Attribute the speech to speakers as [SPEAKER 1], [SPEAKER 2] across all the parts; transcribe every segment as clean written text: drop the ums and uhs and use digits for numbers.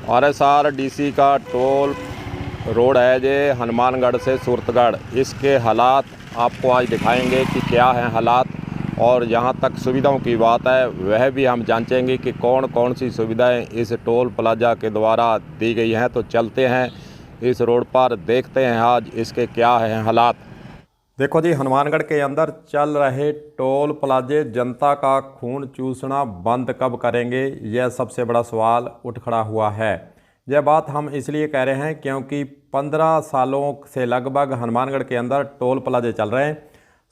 [SPEAKER 1] RSRDC का toll road है जे हनुमानगढ़ से सूरतगढ़। इसके हालात आपको आज दिखाएंगे कि क्या हैं हालात, और जहां तक सुविधाओं की बात है वह भी हम जांचेंगे कि कौन कौन सी सुविधाएं इस टोल प्लाजा के द्वारा दी गई हैं। तो चलते हैं इस रोड पर, देखते हैं आज इसके क्या हैं हालात। देखो जी, हनुमानगढ़ के अंदर चल रहे टोल प्लाजे जनता का खून चूसना बंद कब करेंगे, यह सबसे बड़ा सवाल उठ खड़ा हुआ है। यह बात हम इसलिए कह रहे हैं क्योंकि 15 सालों से लगभग हनुमानगढ़ के अंदर टोल प्लाजे चल रहे हैं।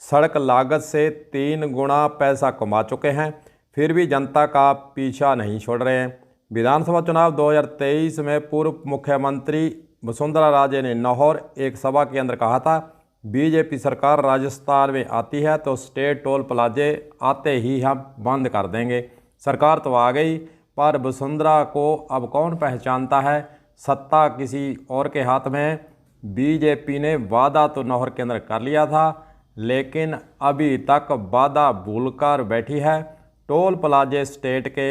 [SPEAKER 1] सड़क लागत से 3 गुना पैसा कमा चुके हैं, फिर भी जनता का पीछा नहीं छोड़ रहे हैं। विधानसभा चुनाव 2023 में पूर्व मुख्यमंत्री वसुंधरा राजे ने लाहौर एक सभा के अंदर कहा था, बीजेपी सरकार राजस्थान में आती है तो स्टेट टोल प्लाजे आते ही हम बंद कर देंगे। सरकार तो आ गई, पर वसुंधरा को अब कौन पहचानता है। सत्ता किसी और के हाथ में। बीजेपी ने वादा तो लाहौर के अंदर कर लिया था, लेकिन अभी तक वादा भूलकर बैठी है। टोल प्लाजे स्टेट के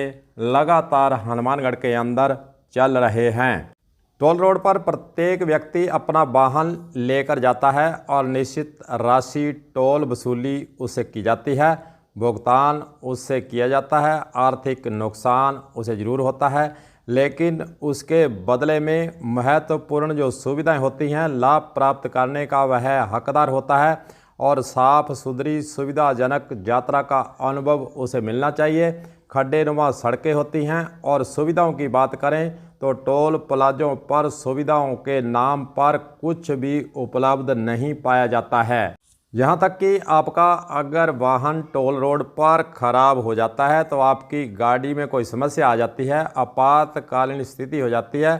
[SPEAKER 1] लगातार हनुमानगढ़ के अंदर चल रहे हैं। टोल रोड पर प्रत्येक व्यक्ति अपना वाहन लेकर जाता है और निश्चित राशि टोल वसूली उससे की जाती है, भुगतान उससे किया जाता है। आर्थिक नुकसान उसे ज़रूर होता है, लेकिन उसके बदले में महत्वपूर्ण जो सुविधाएं होती हैं, लाभ प्राप्त करने का वह हकदार होता है और साफ सुथरी सुविधाजनक यात्रा का अनुभव उसे मिलना चाहिए। खड्डेनुमा सड़कें होती हैं, और सुविधाओं की बात करें तो टोल प्लाजों पर सुविधाओं के नाम पर कुछ भी उपलब्ध नहीं पाया जाता है। यहाँ तक कि आपका अगर वाहन टोल रोड पर खराब हो जाता है, तो आपकी गाड़ी में कोई समस्या आ जाती है, आपातकालीन स्थिति हो जाती है,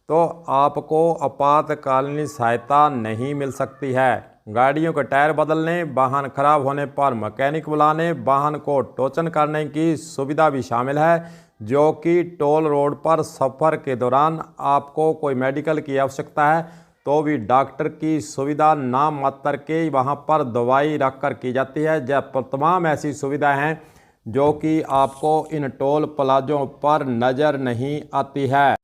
[SPEAKER 1] तो आपको आपातकालीन सहायता नहीं मिल सकती है। गाड़ियों के टायर बदलने, वाहन खराब होने पर मैकेनिक बुलाने, वाहन को टोचन करने की सुविधा भी शामिल है, जो कि टोल रोड पर सफ़र के दौरान आपको कोई मेडिकल की आवश्यकता है तो भी डॉक्टर की सुविधा नाम मात्र के वहां पर दवाई रख कर की जाती है। जब तमाम ऐसी सुविधाएं हैं जो कि आपको इन टोल प्लाजों पर नज़र नहीं आती है।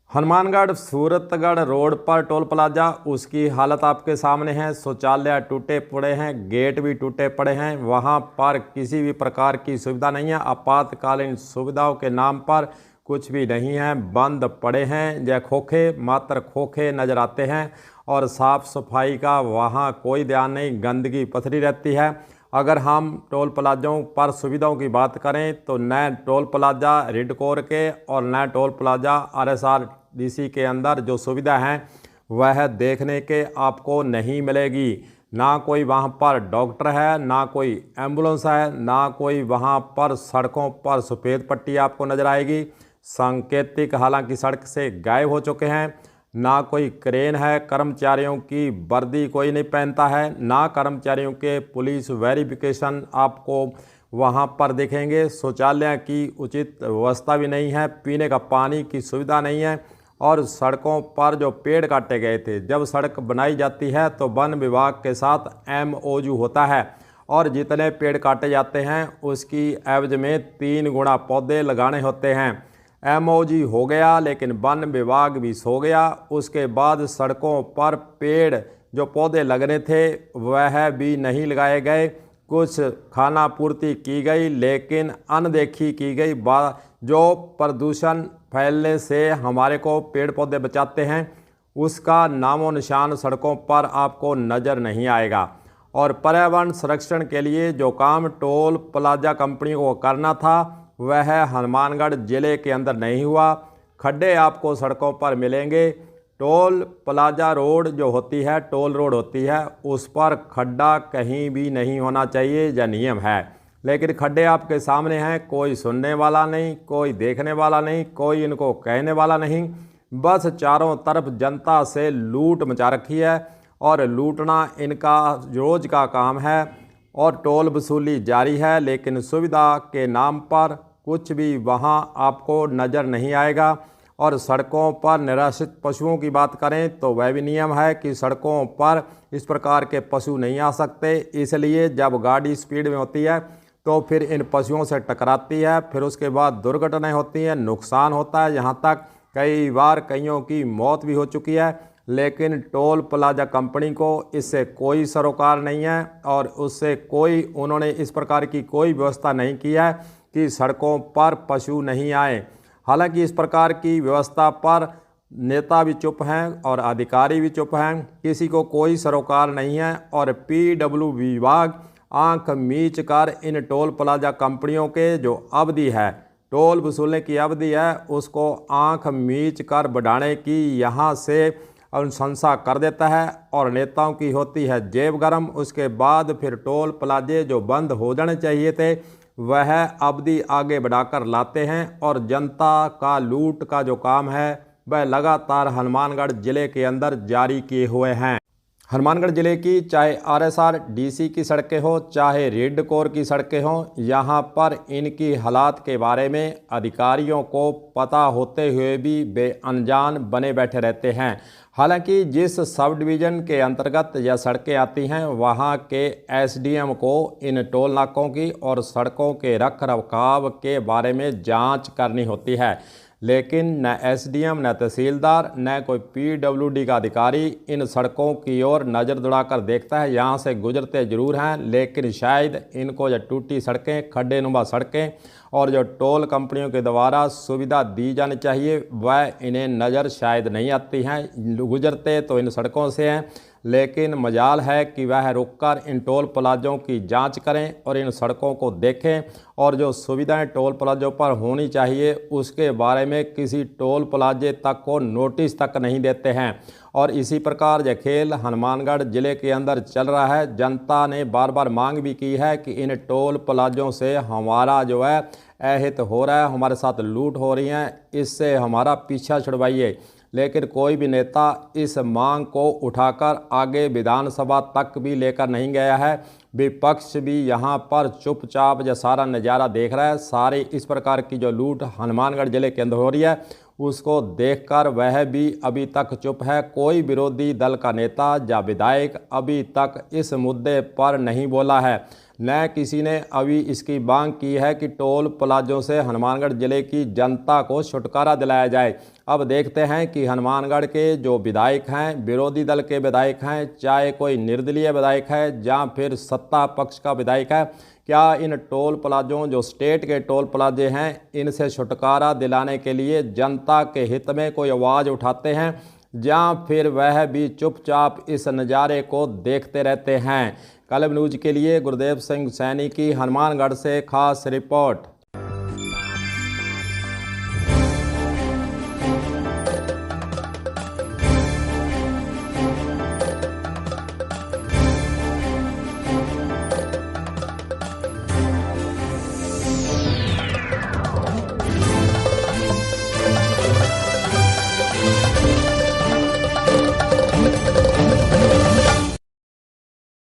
[SPEAKER 1] हनुमानगढ़ सूरतगढ़ रोड पर टोल प्लाजा, उसकी हालत आपके सामने है। शौचालय टूटे पड़े हैं, गेट भी टूटे पड़े हैं, वहां पर किसी भी प्रकार की सुविधा नहीं है। आपातकालीन सुविधाओं के नाम पर कुछ भी नहीं है, बंद पड़े हैं। यह खोखे मात्र खोखे नज़र आते हैं, और साफ़ सफाई का वहाँ कोई ध्यान नहीं, गंदगी पथरी रहती है। अगर हम टोल प्लाजों पर सुविधाओं की बात करें तो नए टोल प्लाजा रिडकोर के और नए टोल प्लाजा RSRDC के अंदर जो सुविधा हैं वह देखने के आपको नहीं मिलेगी। ना कोई वहाँ पर डॉक्टर है, ना कोई एम्बुलेंस है, ना कोई वहाँ पर सड़कों पर सफ़ेद पट्टी आपको नज़र आएगी। सांकेतिक हालांकि सड़क से गायब हो चुके हैं। ना कोई क्रेन है, कर्मचारियों की वर्दी कोई नहीं पहनता है, ना कर्मचारियों के पुलिस वेरिफिकेशन आपको वहां पर देखेंगे। शौचालय की उचित व्यवस्था भी नहीं है, पीने का पानी की सुविधा नहीं है, और सड़कों पर जो पेड़ काटे गए थे, जब सड़क बनाई जाती है तो वन विभाग के साथ MOU होता है, और जितने पेड़ काटे जाते हैं उसकी एवज में 3 गुना पौधे लगाने होते हैं। MOU हो गया, लेकिन वन विभाग भी सो गया। उसके बाद सड़कों पर पेड़ जो पौधे लगने थे वह भी नहीं लगाए गए। कुछ खाना पूर्ति की गई, लेकिन अनदेखी की गई। जो प्रदूषण फैलने से हमारे को पेड़ पौधे बचाते हैं, उसका नामो निशान सड़कों पर आपको नज़र नहीं आएगा। और पर्यावरण संरक्षण के लिए जो काम टोल प्लाजा कंपनियों को करना था वह हनुमानगढ़ ज़िले के अंदर नहीं हुआ। खड्डे आपको सड़कों पर मिलेंगे। टोल प्लाजा रोड जो होती है, टोल रोड होती है, उस पर खड्डा कहीं भी नहीं होना चाहिए, यह नियम है। लेकिन खड्डे आपके सामने हैं, कोई सुनने वाला नहीं, कोई देखने वाला नहीं, कोई इनको कहने वाला नहीं। बस चारों तरफ जनता से लूट मचा रखी है, और लूटना इनका रोज़ का काम है, और टोल वसूली जारी है। लेकिन सुविधा के नाम पर कुछ भी वहां आपको नज़र नहीं आएगा। और सड़कों पर निराश्रित पशुओं की बात करें तो वह भी नियम है कि सड़कों पर इस प्रकार के पशु नहीं आ सकते। इसलिए जब गाड़ी स्पीड में होती है तो फिर इन पशुओं से टकराती है, फिर उसके बाद दुर्घटनाएं होती हैं, नुकसान होता है। यहाँ तक कई बार कईयों की मौत भी हो चुकी है, लेकिन टोल प्लाजा कंपनी को इससे कोई सरोकार नहीं है और उससे कोई उन्होंने इस प्रकार की कोई व्यवस्था नहीं की है कि सड़कों पर पशु नहीं आए। हालांकि इस प्रकार की व्यवस्था पर नेता भी चुप हैं और अधिकारी भी चुप हैं, किसी को कोई सरोकार नहीं है और PW विभाग आंख मीच कर इन टोल प्लाजा कंपनियों के जो अवधि है, टोल वसूलने की अवधि है, उसको आंख मीच कर बढ़ाने की यहाँ से अनुशंसा कर देता है और नेताओं की होती है जेब गरम। उसके बाद फिर टोल प्लाजे जो बंद हो जाने चाहिए थे वह अवधि आगे बढ़ाकर लाते हैं और जनता का लूट का जो काम है वह लगातार हनुमानगढ़ ज़िले के अंदर जारी किए हुए हैं। हनुमानगढ़ ज़िले की चाहे RSR DC की सड़कें हो, चाहे रेड कोर की सड़कें हों, यहाँ पर इनकी हालात के बारे में अधिकारियों को पता होते हुए भी वे अनजान बने बैठे रहते हैं। हालांकि जिस सब डिवीज़न के अंतर्गत यह सड़कें आती हैं वहाँ के SDM को इन टोल नाकों की और सड़कों के रख रखाव के बारे में जाँच करनी होती है, लेकिन न SDM, न तहसीलदार, न कोई PWD का अधिकारी इन सड़कों की ओर नज़र दौड़ाकर देखता है। यहाँ से गुजरते ज़रूर हैं, लेकिन शायद इनको जो टूटी सड़कें, खड्डे नुमा सड़कें और जो टोल कंपनियों के द्वारा सुविधा दी जानी चाहिए वह इन्हें नज़र शायद नहीं आती हैं। गुजरते तो इन सड़कों से हैं, लेकिन मजाल है कि वह रुककर इन टोल प्लाजों की जांच करें और इन सड़कों को देखें और जो सुविधाएं टोल प्लाजों पर होनी चाहिए उसके बारे में किसी टोल प्लाजे तक को नोटिस तक नहीं देते हैं। और इसी प्रकार यह खेल हनुमानगढ़ ज़िले के अंदर चल रहा है। जनता ने बार बार मांग भी की है कि इन टोल प्लाजों से हमारा जो है अहित हो रहा है, हमारे साथ लूट हो रही है, इससे हमारा पीछा छुड़वाइए, लेकिन कोई भी नेता इस मांग को उठाकर आगे विधानसभा तक भी लेकर नहीं गया है। विपक्ष भी यहाँ पर चुपचाप जो सारा नज़ारा देख रहा है। सारी इस प्रकार की जो लूट हनुमानगढ़ ज़िले के अंदर हो रही है उसको देखकर वह भी अभी तक चुप है। कोई विरोधी दल का नेता या विधायक अभी तक इस मुद्दे पर नहीं बोला है, न किसी ने अभी इसकी मांग की है कि टोल प्लाजों से हनुमानगढ़ ज़िले की जनता को छुटकारा दिलाया जाए। अब देखते हैं कि हनुमानगढ़ के जो विधायक हैं, विरोधी दल के विधायक हैं, चाहे कोई निर्दलीय विधायक है या फिर सत्ता पक्ष का विधायक है, क्या इन टोल प्लाजों जो स्टेट के टोल प्लाजे हैं इनसे छुटकारा दिलाने के लिए जनता के हित में कोई आवाज़ उठाते हैं या फिर वह भी चुपचाप इस नज़ारे को देखते रहते हैं। कलम न्यूज़ के लिए गुरदेव सिंह सैनी की हनुमानगढ़ से खास रिपोर्ट।